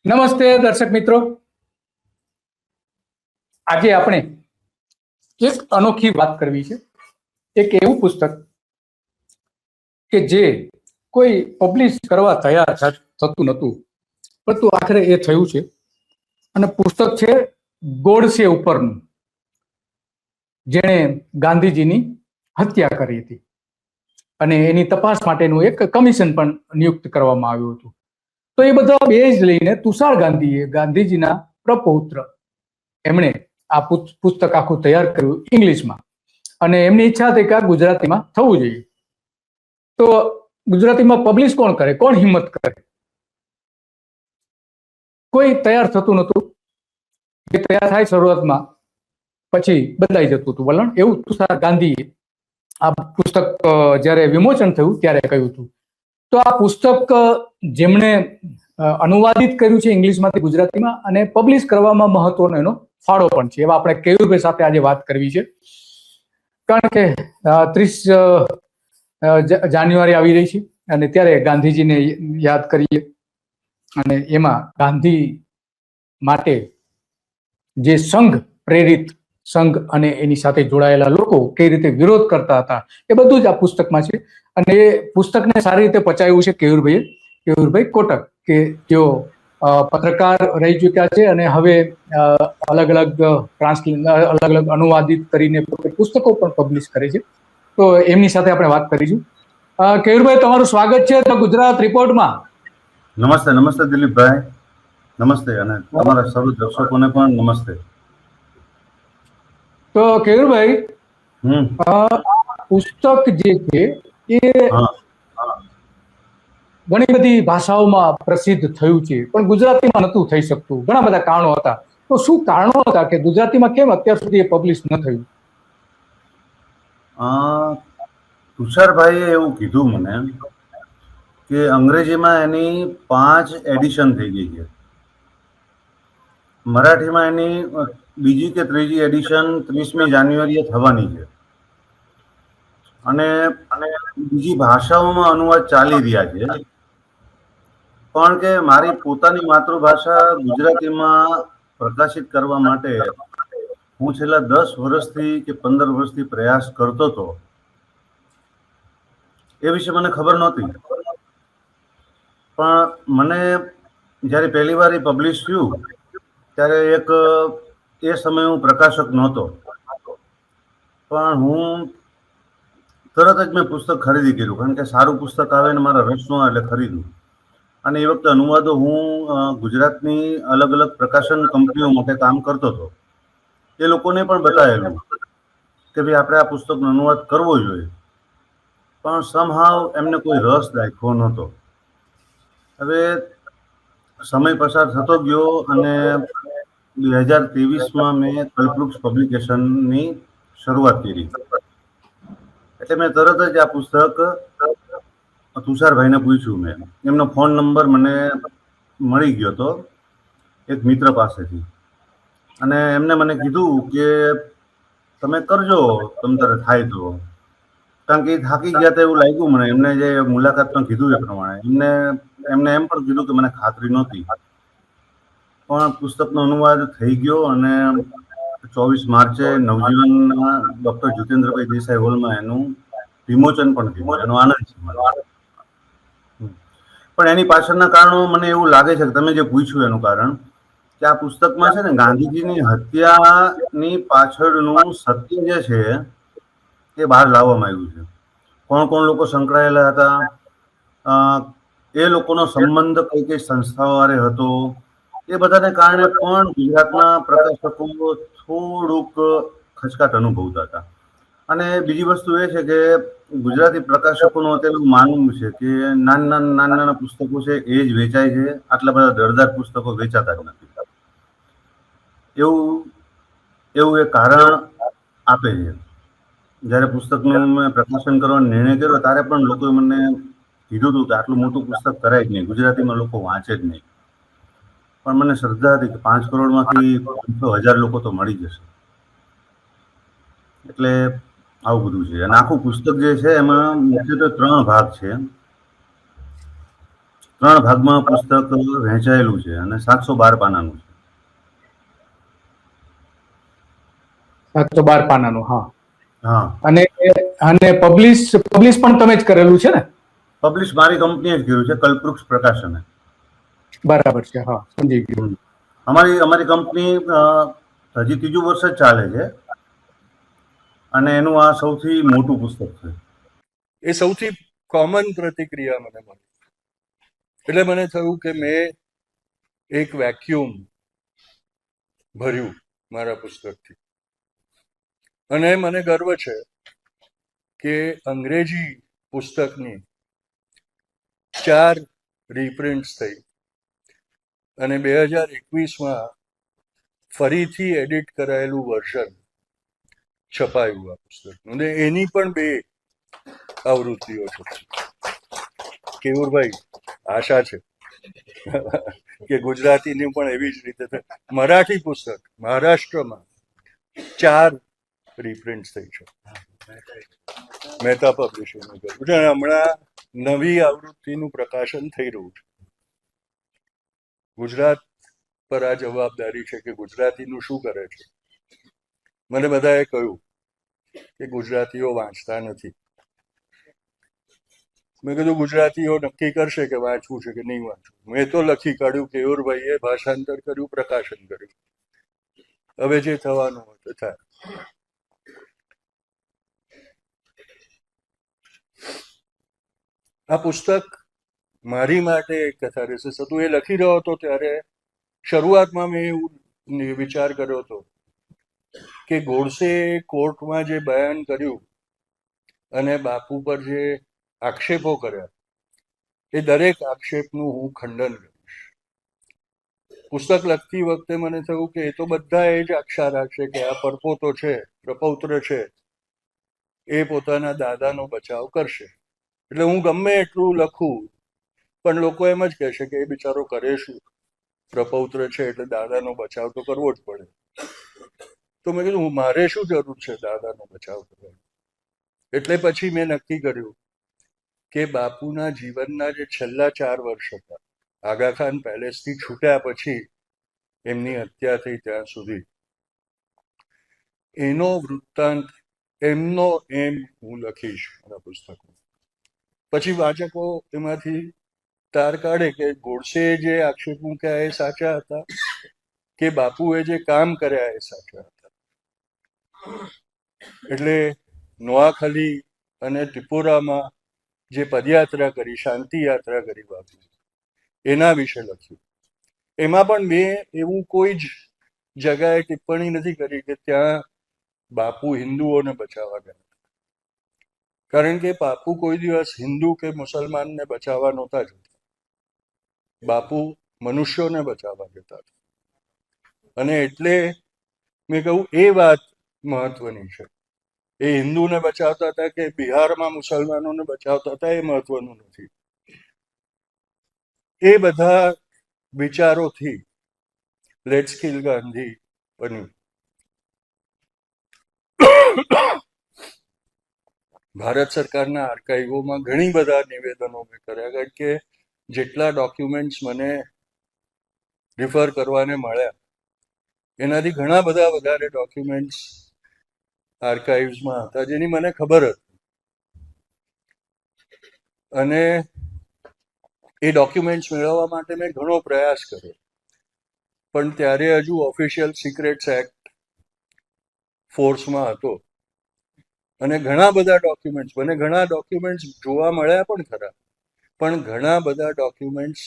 નમસ્તે દર્શક મિત્રો, આજે આપણે એક અનોખી વાત કરવી છે. એક એવું પુસ્તક કે જે કોઈ પબ્લિશ કરવા તૈયાર થતું નહોતું, પરંતુ આખરે એ થયું છે. અને પુસ્તક છે ગોડસે ઉપરનું, જેણે ગાંધીજીની હત્યા કરી હતી અને એની તપાસ માટેનું એક કમિશન પણ નિયુક્ત કરવામાં આવ્યું હતું. તો એ બધા બેઝ લઈને તુષાર ગાંધીએ, ગાંધીજીના પ્રપૌત્ર, એમણે આ પુસ્તક આખું તૈયાર કર્યું ઇંગ્લિશમાં. અને એમની ઈચ્છા હતી કે આ ગુજરાતીમાં થવું જોઈએ. તો ગુજરાતીમાં પબ્લિશ કોણ કરે, કોણ હિંમત કરે? કોઈ તૈયાર થતું નહોતું. એ તૈયાર થાય શરૂઆતમાં, પછી બદલાઈ જતું હતું વલણ. એવું તુષાર ગાંધીએ આ પુસ્તક જ્યારે વિમોચન થયું ત્યારે કહ્યું હતું. તો આ પુસ્તક જેમણે અનુવાદિત કર્યું છે ઇંગ્લિશમાંથી ગુજરાતીમાં અને પબ્લિશ કરવામાં મહત્વનો એનો ફાળો પણ છે. એવા આપણે કેયુરભાઈ સાથે આજે વાત કરવી છે, કારણ કે 30 જાન્યુઆરી આવી રહી છે અને ત્યારે ગાંધીજીને યાદ કરીએ. અને એમાં ગાંધી માટે જે સંઘ પ્રેરિત સંઘ અને એની સાથે જોડાયેલા લોકો કઈ રીતે વિરોધ કરતા હતા એ બધું જ આ પુસ્તકમાં છે. અને એ પુસ્તકને સારી રીતે પચાવ્યું છે કેયુરભાઈ કોટક, કે જેઓ પત્રકાર રહી ચૂક્યા છે અને હવે અલગ અલગ અનુવાદિત કરીને પુસ્તકો પણ પબ્લિશ કરે છે. તો એમની સાથે આપણે વાત કરીશું. કેયુરભાઈ, તમારું સ્વાગત છે તો ગુજરાત રિપોર્ટમાં. નમસ્તે. નમસ્તે દિલીપભાઈ, નમસ્તે. અને તમારા સર્વ દર્શકોને પણ નમસ્તે. તો કેયુરભાઈ, પુસ્તક જે છે એ ઘણી બધી ભાષાઓમાં પ્રસિદ્ધ થયું છે, પણ ગુજરાતીમાં નહોતું થઈ શકતું. ઘણા બધા કારણો હતા. તો શું કારણો હતા કે ગુજરાતીમાં કેમ અત્યાર સુધી એ પબ્લિશ ન થયું? તુષારભાઈએ એવું કીધું મને કે અંગ્રેજીમાં એની 5 એડિશન થઈ ગઈ છે, મરાઠીમાં એની બીજી કે ત્રીજી એડિશન 30મી જાન્યુઆરીએ થવાની છે, અને બીજી ભાષાઓમાં અનુવાદ ચાલી રહ્યા છે. પણ કે મારી પોતાની માતૃભાષા ગુજરાતીમાં પ્રકાશિત કરવા માટે હું છેલ્લા 10 વર્ષથી કે 15 વર્ષથી પ્રયાસ કરતો હતો. એ વિશે મને ખબર નહોતી, પણ મને જ્યારે પહેલી વાર એ પબ્લિશ થયું ત્યારે એ સમયે હું પ્રકાશક નહોતો, પણ હું તરત જ મેં પુસ્તક ખરીદી કર્યું, કારણ કે સારું પુસ્તક આવે ને મારા રસનું આવે એટલે ખરીદ્યું. અને એ વખતે અનુવાદો હું ગુજરાતની અલગ અલગ પ્રકાશન કંપનીઓ માટે કામ કરતો હતો. એ લોકોને પણ બતાવેલું કે ભાઈ આપણે આ પુસ્તકનો અનુવાદ કરવો જોઈએ, પણ સમહાવ એમને કોઈ રસ દાખ્યો નહોતો. હવે સમય પસાર થતો ગયો અને 2023માં મેં કલ્પવૃક્ષ પબ્લિકેશનની શરૂઆત કરી. એટલે મેં તરત જ આ પુસ્તક તુષારભાઈને પૂછ્યું. મેં એમનો ફોન નંબર મને મળી ગયો હતો એક મિત્ર પાસેથી, અને એમને મને કીધું કે તમે કરજો, તમ તારે થાય તો. કારણ કે એ થાકી ગયા હતા એવું લાગ્યું મને. એમને જે મુલાકાતમાં કીધું એ પ્રમાણે એમને એમ પણ કીધું કે મને ખાતરી નહોતી. પણ પુસ્તકનો અનુવાદ થઈ ગયો અને 24 માર્ચે નવજીવનના ડોક્ટર જીતેન્દ્રભાઈ દેસાઈ હોલમાં એનું વિમોચન પણ થયું. એનો આનંદ છે મને. પણ એની પાછળના કારણો મને એવું લાગે છે કે તમે જે પૂછ્યું એનું કારણ કે આ પુસ્તકમાં છે ને ગાંધીજીની હત્યાની પાછળનું સત્ય જે છે એ બહાર લાવવામાં આવ્યું છે. કોણ કોણ લોકો સંકળાયેલા હતા, એ લોકોનો સંબંધ કઈ કઈ સંસ્થાઓ હારે હતો, એ બધાને કારણે પણ ગુજરાતના પ્રકાશકો થોડુંક ખચકાટ અનુભવતા હતા. અને બીજી વસ્તુ એ છે કે ગુજરાતી પ્રકાશકોનું અત્યારે માનવું છે કે નાના પુસ્તકો છે એ જ વેચાય છે, આટલા બધા દરદાર પુસ્તકો વેચાતા જ નથી. એવું એક કારણ આપે છે. જ્યારે પુસ્તકનું મેં પ્રકાશન કરવાનો નિર્ણય કર્યો ત્યારે પણ લોકોએ મને કીધું હતું કે આટલું મોટું પુસ્તક કરાય જ નહીં, ગુજરાતીમાં લોકો વાંચે જ નહીં. પણ મને શ્રદ્ધા હતી કે 5 કરોડમાંથી 500,000 લોકો તો મળી જશે. એટલે આવું બધું છે. અને આખું પુસ્તક જે છે એમાં મુખ્યત્વે 3 ભાગ છે. 3 ભાગમાં પુસ્તક વહેંચાયેલું છે અને 712 પાનાનું છે. 712 પાનાનું, હા. હા, અને અને પબ્લિશ પણ તમે જ કરેલું છે ને? પબ્લિશ મારી કંપનીએ જ કર્યું છે, કલ્પવૃક્ષ પ્રકાશને. બરાબર છે, હા, સમજી ગયો. અમારી કંપની હજી 3જું વર્ષ જ ચાલે છે અને એનું આ સૌથી મોટું પુસ્તક છે. એ સૌથી કોમન પ્રતિક્રિયા મને મળી. એટલે મને થયું કે મેં એક વેક્યુમ ભર્યું મારા પુસ્તકથી. અને મને ગર્વ છે કે અંગ્રેજી પુસ્તકની 4 રીપ્રિન્ટ્સ થઈ અને 2021માં ફરીથી એડિટ કરાયેલું વર્ઝન છપાયું આ પુસ્તકનું. અને એની પણ 2 આવૃત્તિઓ છે. કેવુરભાઈ, આશા છે કે ગુજરાતીની પણ એવી જ રીતે થાય. મરાઠી પુસ્તક મહારાષ્ટ્રમાં 4 રીપ્રિન્ટ થઈ છે. મહેતા પબ્લિશિંગ કર્યું છે. હમણાં નવી આવૃત્તિનું પ્રકાશન થઈ રહ્યું છે. ગુજરાત પર આ જવાબદારી છે કે ગુજરાતીનું શું કરે છે. મને બધાએ કહ્યું કે ગુજરાતીઓ વાંચતા નથી. મેં કીધું ગુજરાતીઓ નક્કી કરશે કે વાંચવું છે કે નહીં વાંચવું. મેં તો લખી કાઢ્યું, કેયુરભાઈએ ભાષાંતર કર્યું, પ્રકાશન કર્યું. હવે જે થવાનું હોય તો થાય. આ પુસ્તક મારી માટે એક કેથારેસિસ હતું. એ લખી રહ્યો હતો ત્યારે શરૂઆતમાં મેં એવું વિચાર કર્યો હતો કે ગોડસે કોર્ટમાં જે બયાન કર્યું અને બાપુ પર જે આક્ષેપો કર્યા, એ દરેક આક્ષેપનું હું ખંડન કરીશ. પુસ્તક લખતી વખતે મને થયું કે એ તો બધા એ જ આક્ષા રાખશે કે આ પરપોતો છે, પ્રપૌત્ર છે, એ પોતાના દાદાનો બચાવ કરશે. એટલે હું ગમે એટલું લખું પણ લોકો એમ જ કહેશે કે એ બિચારો કરે શું, પ્રપૌત્ર છે એટલે દાદાનો બચાવ તો કરવો જ પડે. તો મેં કીધું મારે શું જરૂર છે દાદાનો બચાવ કરવાની. એટલે પછી મેં નક્કી કર્યું કે બાપુના જીવનના જે છેલ્લા 4 વર્ષ હતા, આગાખાન પેલેસથી છૂટ્યા પછી એમની હત્યા થઈ ત્યાં સુધી, એનો વૃત્તાંત, એમનો એમ હું લખીશ મારા પુસ્તકમાં. પછી વાચકો એમાંથી તાર કાઢે કે ગોડસે જે આક્ષેપ મૂક્યા એ સાચા હતા કે બાપુએ જે કામ કર્યા એ સાચા હતા. એટલે નોઆખલી અને ત્રિપુરામાં જે પદયાત્રા કરી, શાંતિ યાત્રા કરી બાપુ, એના વિશે લખ્યું. એમાં પણ મેં એવું કોઈ જ જગાએ ટિપ્પણી નથી કરી કે ત્યાં બાપુ હિન્દુઓને બચાવવા ગયા. કારણ કે બાપુ કોઈ દિવસ હિન્દુ કે મુસલમાનને બચાવવા નહોતા જતા. બાપુ મનુષ્યોને બચાવવા જતા હતા. અને એટલે મેં કહ્યું એ વાત મહત્વની છે. એ હિન્દુને બચાવતા હતા કે બિહારમાં મુસલમાનોને બચાવતા હતા એ મહત્વનું નથી. એ બધા વિચારોથી લેટ્સ કિલ ગાંધી બન્યું. ભારત સરકારના આર્કાઇવોમાં ઘણી બધા નિવેદનો મેં કર્યા, કારણ કે જેટલા ડોક્યુમેન્ટ્સ મને રિફર કરવાને મળ્યા એનાથી ઘણા બધા વધારે ડોક્યુમેન્ટ્સ આર્કાઇવ્સમાં હતા જેની મને ખબર હતી. અને એ ડોક્યુમેન્ટ્સ મેળવવા માટે મેં ઘણો પ્રયાસ કર્યો, પણ ત્યારે હજુ ઓફિશિયલ સિક્રેટ્સ એક્ટ ફોર્સમાં હતો. અને ઘણા બધા ડોક્યુમેન્ટ્સ જોવા મળ્યા પણ ખરા, પણ ઘણા બધા ડોક્યુમેન્ટ્સ